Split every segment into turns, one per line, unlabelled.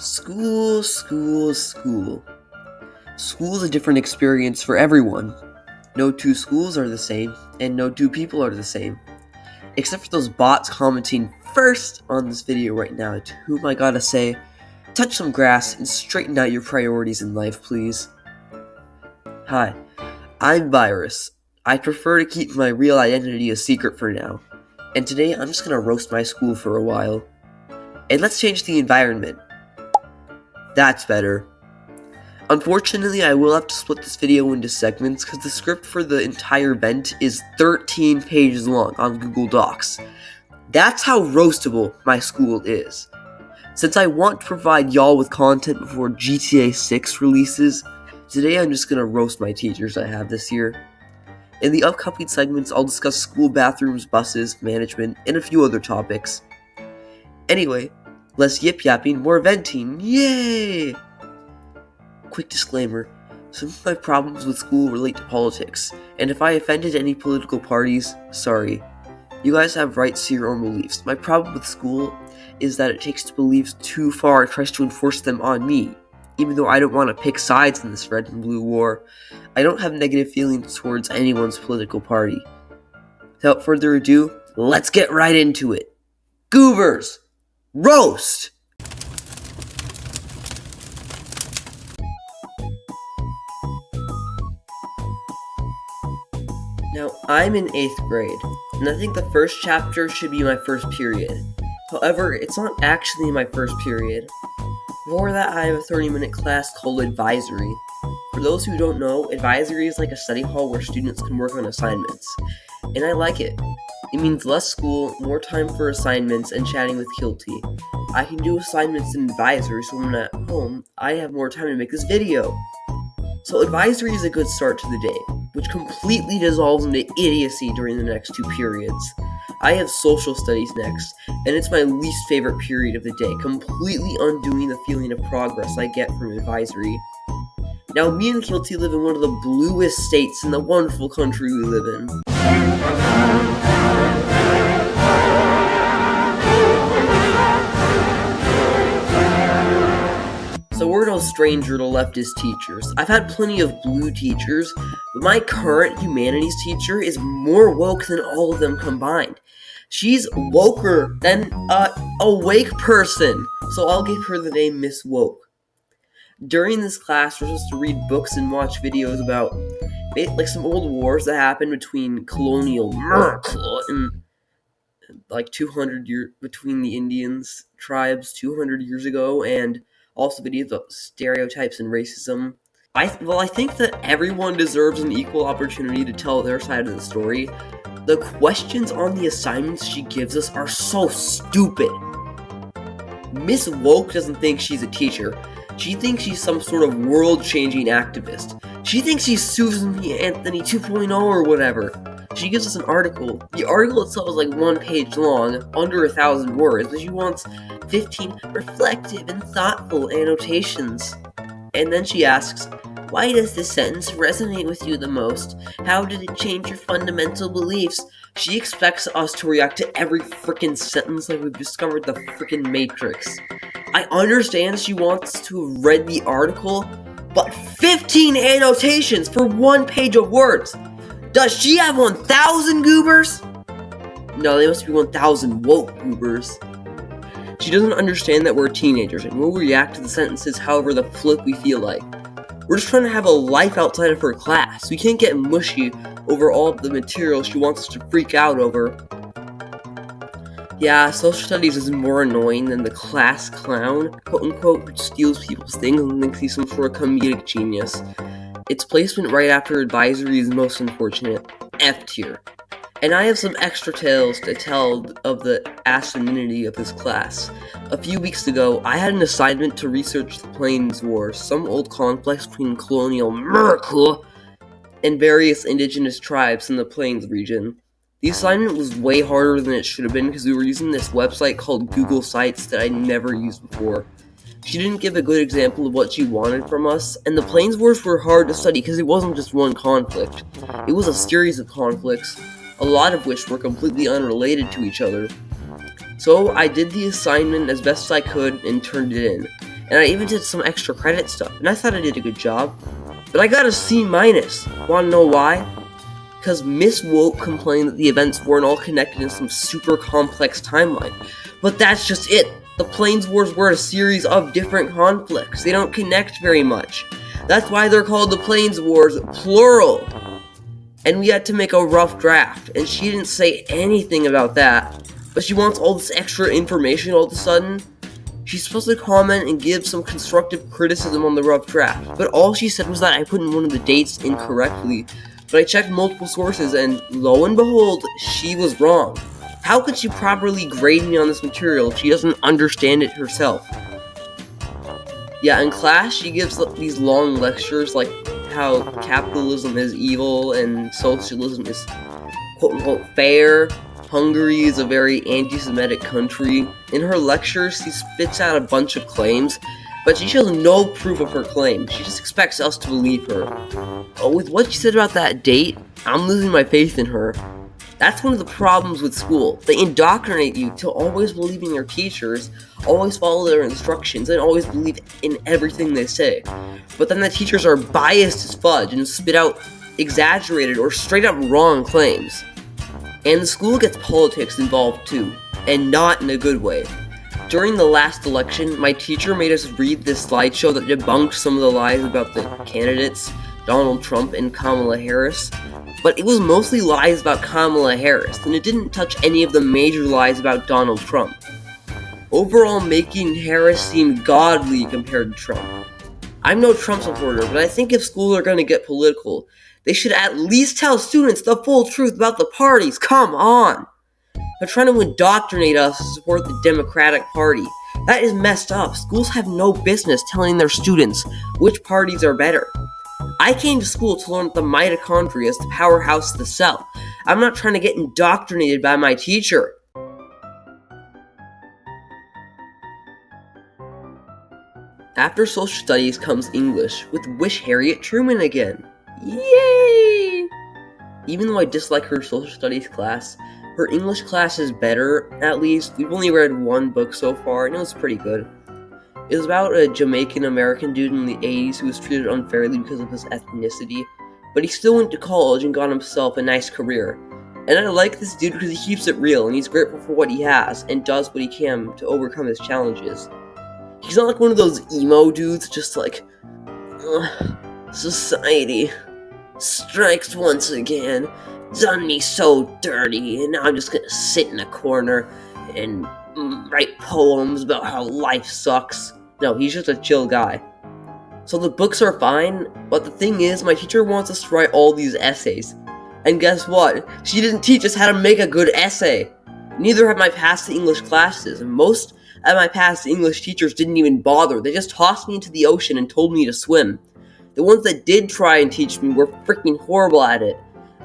School, school, school. School is a different experience for everyone. No two schools are the same, and no two people are the same. Except for those bots commenting first on this video right now, to whom I gotta say, touch some grass and straighten out your priorities in life, please. Hi, I'm Virus. I prefer to keep my real identity a secret for now, and today I'm just gonna roast my school for a while. And let's change the environment. That's better. Unfortunately, I will have to split this video into segments because the script for the entire event is 13 pages long on Google Docs. That's how roastable my school is. Since I want to provide y'all with content before GTA 6 releases, today I'm just gonna roast my teachers I have this year. In the upcoming segments, I'll discuss school bathrooms, buses, management, and a few other topics. Anyway, less yip-yapping, more venting, yay! Quick disclaimer, some of my problems with school relate to politics, and if I offended any political parties, sorry. You guys have rights to your own beliefs. My problem with school is that it takes beliefs too far and tries to enforce them on me. Even though I don't want to pick sides in this red and blue war, I don't have negative feelings towards anyone's political party. Without further ado, let's get right into it. Goobers! Roast! Now, I'm in 8th grade, and I think the first chapter should be my first period. However, it's not actually my first period. Before that, I have a 30-minute class called Advisory. For those who don't know, Advisory is like a study hall where students can work on assignments, and I like it. It means less school, more time for assignments, and chatting with Kilty. I can do assignments in Advisory, so when I'm at home, I have more time to make this video. So Advisory is a good start to the day, which completely dissolves into idiocy during the next 2 periods. I have social studies next, and it's my least favorite period of the day, completely undoing the feeling of progress I get from Advisory. Now, me and Kilty live in one of the bluest states in the wonderful country we live in. So we're no stranger to leftist teachers. I've had plenty of blue teachers, but my current humanities teacher is more woke than all of them combined. She's woker than a awake person, so I'll give her the name Miss Woke. During this class, we're supposed to read books and watch videos about like some old wars that happened between colonial America and like 200 years between the Indians tribes 200 years ago, and also videos of stereotypes and racism. I think that everyone deserves an equal opportunity to tell their side of the story. The questions on the assignments she gives us are so stupid. Miss Woke doesn't think she's a teacher. She thinks she's some sort of world-changing activist. She thinks she's Susan B. Anthony 2.0 or whatever. She gives us an article. The article itself is like 1 page long, under 1,000 words, but she wants 15 reflective and thoughtful annotations. And then she asks, why does this sentence resonate with you the most? How did it change your fundamental beliefs? She expects us to react to every frickin' sentence like we've discovered the frickin' Matrix. I understand she wants to have read the article, but 15 annotations for 1 page of words! Does she have 1,000 goobers? No, they must be 1,000 woke goobers. She doesn't understand that we're teenagers and we'll react to the sentences however the flip we feel like. We're just trying to have a life outside of her class. We can't get mushy over all of the material she wants us to freak out over. Yeah, social studies is more annoying than the class clown, quote-unquote, who steals people's things and thinks he's some sort of comedic genius. Its placement right after Advisory is most unfortunate. F tier. And I have some extra tales to tell of the asininity of this class. A few weeks ago, I had an assignment to research the Plains Wars, some old conflicts between colonial America and various indigenous tribes in the Plains region. The assignment was way harder than it should have been because we were using this website called Google Sites that I'd never used before. She didn't give a good example of what she wanted from us, and the Plains Wars were hard to study because it wasn't just one conflict. It was a series of conflicts, a lot of which were completely unrelated to each other. So I did the assignment as best I could and turned it in. and I even did some extra credit stuff, and I thought I did a good job. But I got a C-. Wanna know why? Because Miss Woke complained that the events weren't all connected in some super complex timeline. But that's just it. The Plains Wars were a series of different conflicts. They don't connect very much. That's why they're called the Plains Wars, plural. And we had to make a rough draft, and she didn't say anything about that. But she wants all this extra information all of a sudden. She's supposed to comment and give some constructive criticism on the rough draft, but all she said was that I put in one of the dates incorrectly. But I checked multiple sources, and lo and behold, she was wrong. How could she properly grade me on this material if she doesn't understand it herself? Yeah, in class, she gives these long lectures like how capitalism is evil and socialism is quote-unquote fair. Hungary is a very anti-Semitic country. In her lectures, she spits out a bunch of claims, but she shows no proof of her claims. She just expects us to believe her. With what she said about that date, I'm losing my faith in her. That's one of the problems with school. They indoctrinate you to always believe in your teachers, always follow their instructions, and always believe in everything they say. But then the teachers are biased as fudge and spit out exaggerated or straight up wrong claims. And the school gets politics involved too, and not in a good way. During the last election, my teacher made us read this slideshow that debunked some of the lies about the candidates, Donald Trump and Kamala Harris, but it was mostly lies about Kamala Harris, and it didn't touch any of the major lies about Donald Trump. Overall, making Harris seem godly compared to Trump. I'm no Trump supporter, but I think if schools are going to get political, they should at least tell students the full truth about the parties. Come on! They're trying to indoctrinate us to support the Democratic Party. That is messed up. Schools have no business telling their students which parties are better. I came to school to learn that the mitochondria is the powerhouse of the cell. I'm not trying to get indoctrinated by my teacher. After social studies comes English, with Wish Harriet Truman again. Yay! Even though I dislike her social studies class, her English class is better, at least. We've only read one book so far, and it was pretty good. It was about a Jamaican American dude in the 80s who was treated unfairly because of his ethnicity, but he still went to college and got himself a nice career. And I like this dude because he keeps it real, and he's grateful for what he has, and does what he can to overcome his challenges. He's not like one of those emo dudes, just like, society strikes once again, done me so dirty, and now I'm just gonna sit in a corner and write poems about how life sucks. No, he's just a chill guy. So the books are fine, but the thing is, my teacher wants us to write all these essays. And guess what? She didn't teach us how to make a good essay. Neither have my past English classes, and most of my past English teachers didn't even bother. They just tossed me into the ocean and told me to swim. The ones that did try and teach me were freaking horrible at it.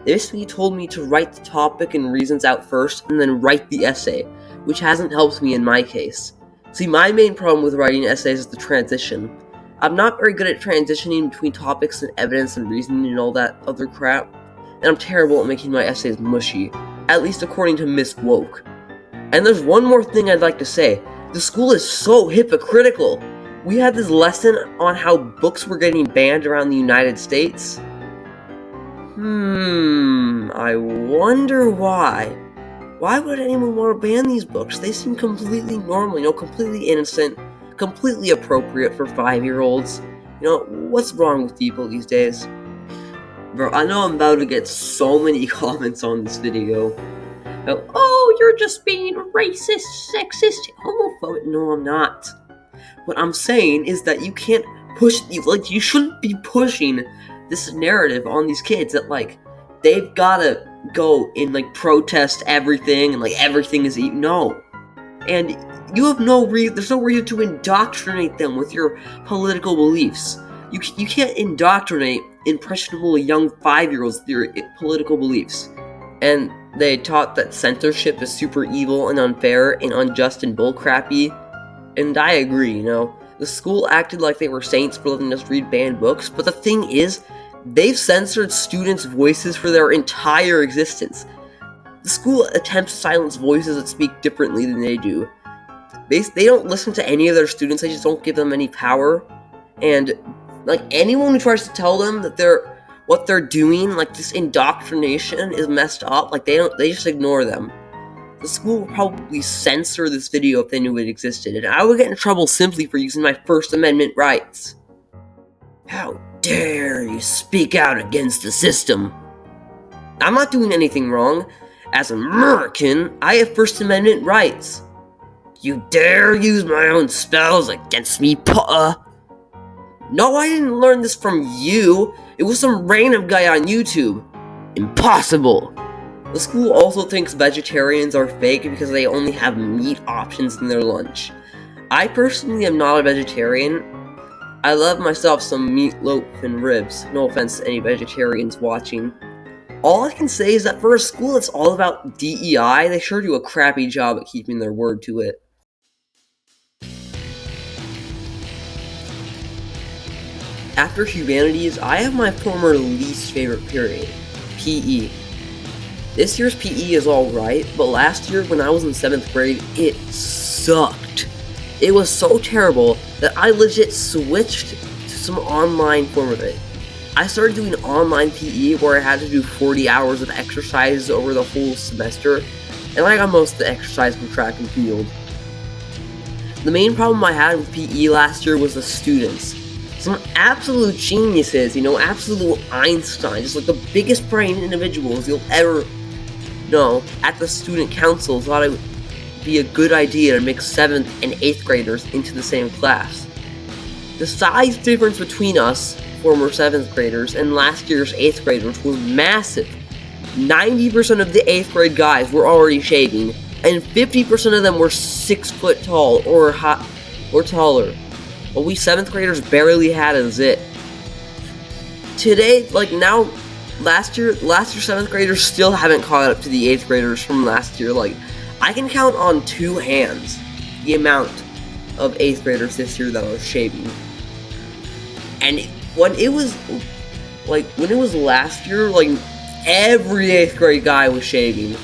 They basically told me to write the topic and reasons out first, and then write the essay, which hasn't helped me in my case. See, my main problem with writing essays is the transition. I'm not very good at transitioning between topics and evidence and reasoning and all that other crap, and I'm terrible at making my essays mushy, at least according to Miss Woke. And there's one more thing I'd like to say. The school is so hypocritical. We had this lesson on how books were getting banned around the United States. I wonder why. Why would anyone want to ban these books? They seem completely normal, completely innocent, completely appropriate for 5-year-olds. What's wrong with people these days? Bro, I know I'm about to get so many comments on this video. Oh, you're just being racist, sexist, homophobic. No, I'm not. What I'm saying is that you can't push, you shouldn't be pushing this narrative on these kids that, they've gotta go and, protest everything and, everything is no. And you have there's no reason to indoctrinate them with your political beliefs. You can't indoctrinate impressionable young 5-year-olds with your political beliefs. And they taught that censorship is super evil and unfair and unjust and bullcrappy. And I agree, The school acted like they were saints for letting us read banned books, but the thing is, they've censored students' voices for their entire existence. The school attempts to silence voices that speak differently than they do. They don't listen to any of their students. They just don't give them any power. And like anyone who tries to tell them that what they're doing, like this indoctrination is messed up, like they just ignore them. The school would probably censor this video if they knew it existed, and I would get in trouble simply for using my First Amendment rights. How dare you speak out against the system? I'm not doing anything wrong. As an American, I have First Amendment rights. You dare use my own spells against me, Potter? No, I didn't learn this from you. It was some random guy on YouTube. Impossible. The school also thinks vegetarians are fake because they only have meat options in their lunch. I personally am not a vegetarian. I love myself some meatloaf and ribs. No offense to any vegetarians watching. All I can say is that for a school that's all about DEI, they sure do a crappy job at keeping their word to it. After humanities, I have my former least favorite period, PE. This year's PE is alright, but last year when I was in 7th grade, it sucked. It was so terrible that I legit switched to some online form of it. I started doing online PE where I had to do 40 hours of exercises over the whole semester, and I got most of the exercise from track and field. The main problem I had with PE last year was the students. Some absolute geniuses, absolute Einstein, just like the biggest brain individuals you'll ever know, at the student council thought it would be a good idea to mix 7th and 8th graders into the same class. The size difference between us, former 7th graders, and last year's 8th graders was massive. 90% of the 8th grade guys were already shaving, and 50% of them were 6 foot tall or taller. But we 7th graders barely had a zit. Today, last year 7th graders still haven't caught up to the 8th graders from last year. I can count on 2 hands the amount of 8th graders this year that are shaving. And when it was last year, every 8th grade guy was shaving.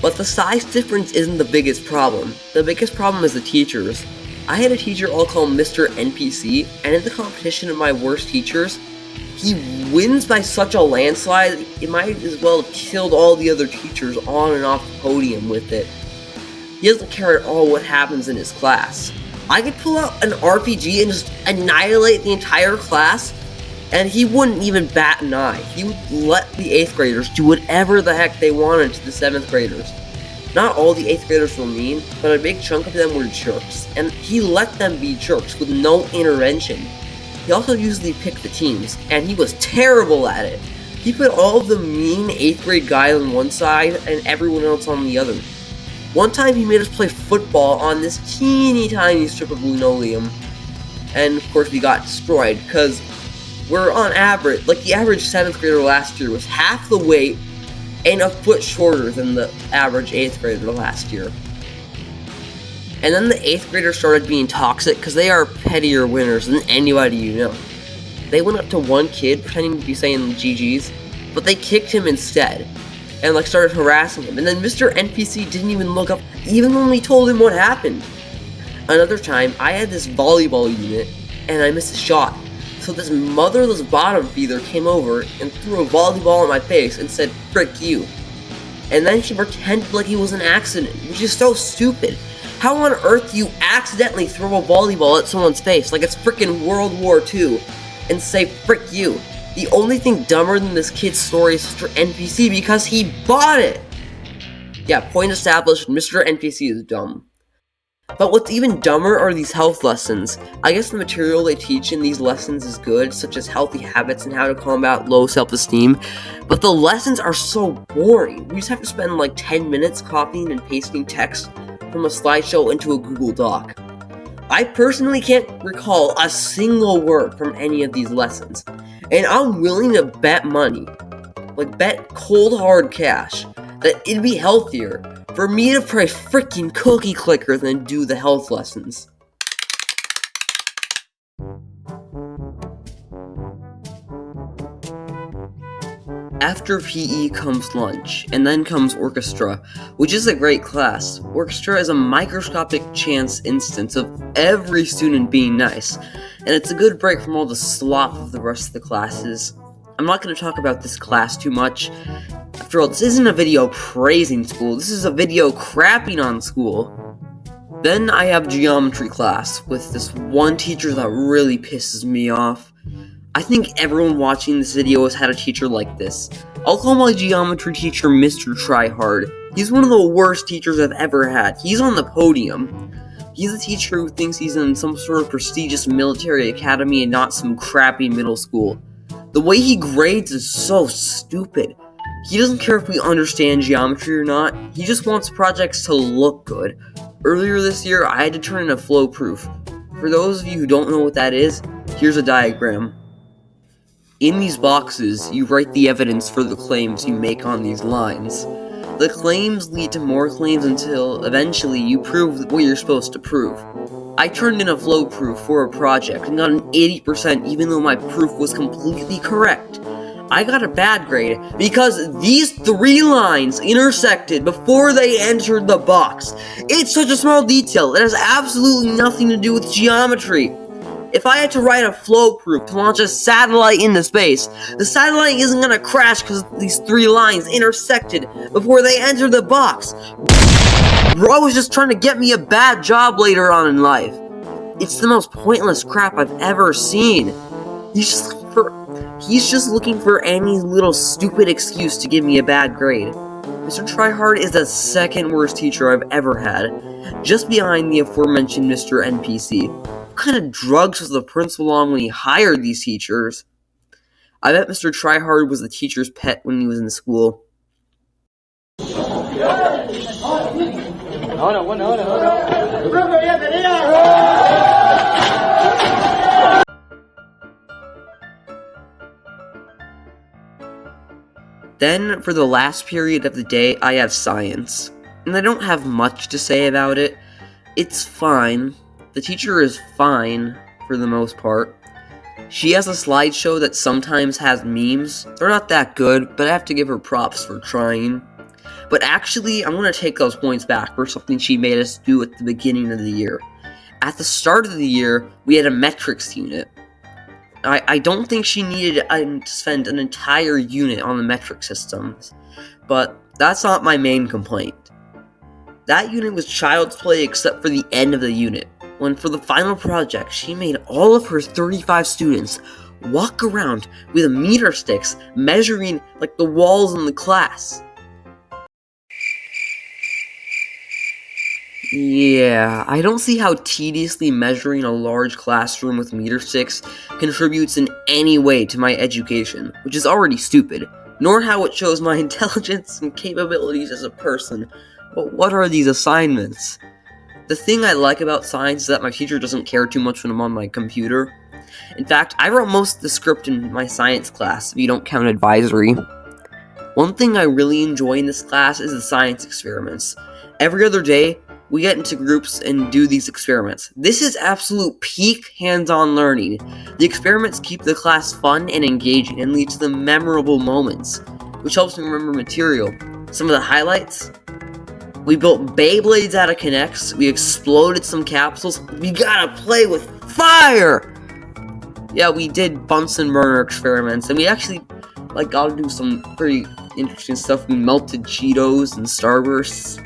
But the size difference isn't the biggest problem. The biggest problem is the teachers. I had a teacher I'll call Mr. NPC, and in the competition of my worst teachers, he wins by such a landslide, it might as well have killed all the other teachers on and off the podium with it. He doesn't care at all what happens in his class. I could pull out an RPG and just annihilate the entire class, and he wouldn't even bat an eye. He would let the 8th graders do whatever the heck they wanted to the 7th graders. Not all the 8th graders were mean, but a big chunk of them were jerks, and he let them be jerks with no intervention. He also usually picked the teams, and he was terrible at it. He put all of the mean 8th grade guys on one side and everyone else on the other. One time he made us play football on this teeny tiny strip of linoleum, and of course we got destroyed, because we're on average, the average 7th grader last year was half the weight and a foot shorter than the average 8th grader last year. And then the 8th graders started being toxic because they are pettier winners than anybody you know. They went up to one kid pretending to be saying GG's, but they kicked him instead and started harassing him. And then Mr. NPC didn't even look up even when we told him what happened. Another time, I had this volleyball unit and I missed a shot. So this motherless bottom feeder came over and threw a volleyball in my face and said, "Frick you." And then she pretended like it was an accident, which is so stupid. How on earth do you accidentally throw a volleyball at someone's face like it's frickin' World War II and say, "Frick you"? The only thing dumber than this kid's story is Mr. NPC because he bought it! Yeah, point established, Mr. NPC is dumb. But what's even dumber are these health lessons. I guess the material they teach in these lessons is good, such as healthy habits and how to combat low self-esteem, but the lessons are so boring. We just have to spend 10 minutes copying and pasting text from a slideshow into a Google Doc. I personally can't recall a single word from any of these lessons, and I'm willing to bet money, bet cold hard cash, that it'd be healthier for me to play freaking cookie clicker than do the health lessons. After PE comes lunch, and then comes orchestra, which is a great class. Orchestra is a microscopic chance instance of every student being nice, and it's a good break from all the slop of the rest of the classes. I'm not going to talk about this class too much. After all, this isn't a video praising school, this is a video crapping on school. Then I have geometry class, with this one teacher that really pisses me off. I think everyone watching this video has had a teacher like this. I'll call my geometry teacher Mr. Tryhard. He's one of the worst teachers I've ever had. He's on the podium. He's a teacher who thinks he's in some sort of prestigious military academy and not some crappy middle school. The way he grades is so stupid. He doesn't care if we understand geometry or not. He just wants projects to look good. Earlier this year, I had to turn in a flow proof. For those of you who don't know what that is, here's a diagram. In these boxes, you write the evidence for the claims you make on these lines. The claims lead to more claims until, eventually, you prove what you're supposed to prove. I turned in a flow proof for a project and got an 80% even though my proof was completely correct. I got a bad grade because these 3 lines intersected before they entered the box. It's such a small detail, it has absolutely nothing to do with geometry. If I had to write a flow proof to launch a satellite into space, the satellite isn't gonna crash because these 3 lines intersected before they entered the box. Bro was just trying to get me a bad job later on in life. It's the most pointless crap I've ever seen. He's just looking for any little stupid excuse to give me a bad grade. Mr. Tryhard is the second worst teacher I've ever had, just behind the aforementioned Mr. NPC. What kind of drugs was the principal on when he hired these teachers? I bet Mr. Tryhard was the teacher's pet when he was in school. Then, for the last period of the day, I have science. And I don't have much to say about it. It's fine. The teacher is fine, for the most part. She has a slideshow that sometimes has memes. They're not that good, but I have to give her props for trying. But actually, I'm going to take those points back for something she made us do at the beginning of the year. At the start of the year, we had a metrics unit. I don't think she needed to spend an entire unit on the metric systems, but that's not my main complaint. That unit was child's play except for the end of the unit, when for the final project, she made all of her 35 students walk around with meter sticks measuring like the walls in the class. Yeah, I don't see how tediously measuring a large classroom with meter sticks contributes in any way to my education, which is already stupid, nor how it shows my intelligence and capabilities as a person. But what are these assignments? The thing I like about science is that my teacher doesn't care too much when I'm on my computer. In fact, I wrote most of the script in my science class, if you don't count advisory. One thing I really enjoy in this class is the science experiments. Every other day, we get into groups and do these experiments. This is absolute peak hands-on learning. The experiments keep the class fun and engaging and lead to the memorable moments, which helps me remember material. Some of the highlights: we built Beyblades out of Kinects, we exploded some capsules, we gotta play with fire! Yeah, we did Bunsen burner experiments, and we actually got to do some pretty interesting stuff. We melted Cheetos and Starbursts.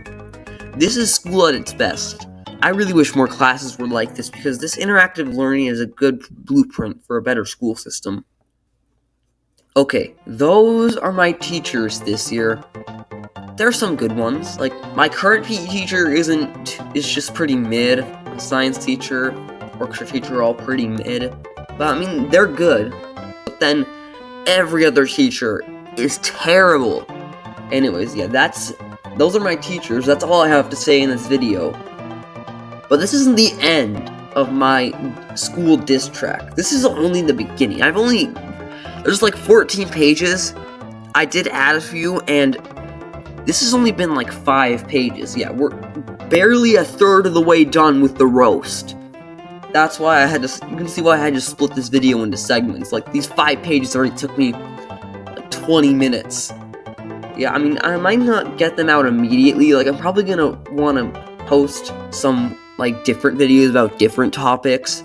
This is school at its best. I really wish more classes were like this because this interactive learning is a good blueprint for a better school system. Okay, those are my teachers this year. There are some good ones, like my current PE teacher is just pretty mid. My science teacher, orchestra teacher are all pretty mid. But I mean, they're good. But then every other teacher is terrible. Anyways, yeah, those are my teachers. That's all I have to say in this video. But this isn't the end of my school diss track. This is only the beginning. There's like 14 pages. I did add a few, and this has only been like 5 pages. Yeah, we're barely a third of the way done with the roast. That's why you can see why I had to split this video into segments. Like, these 5 pages already took me like 20 minutes. Yeah, I mean, I might not get them out immediately. Like, I'm probably gonna want to post some, like, different videos about different topics.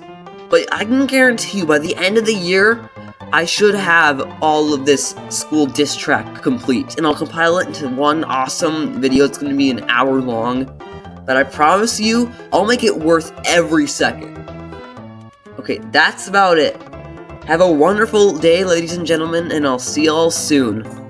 But I can guarantee you, by the end of the year, I should have all of this school diss track complete. And I'll compile it into one awesome video. It's gonna be an hour long. But I promise you, I'll make it worth every second. Okay, that's about it. Have a wonderful day, ladies and gentlemen, and I'll see y'all soon.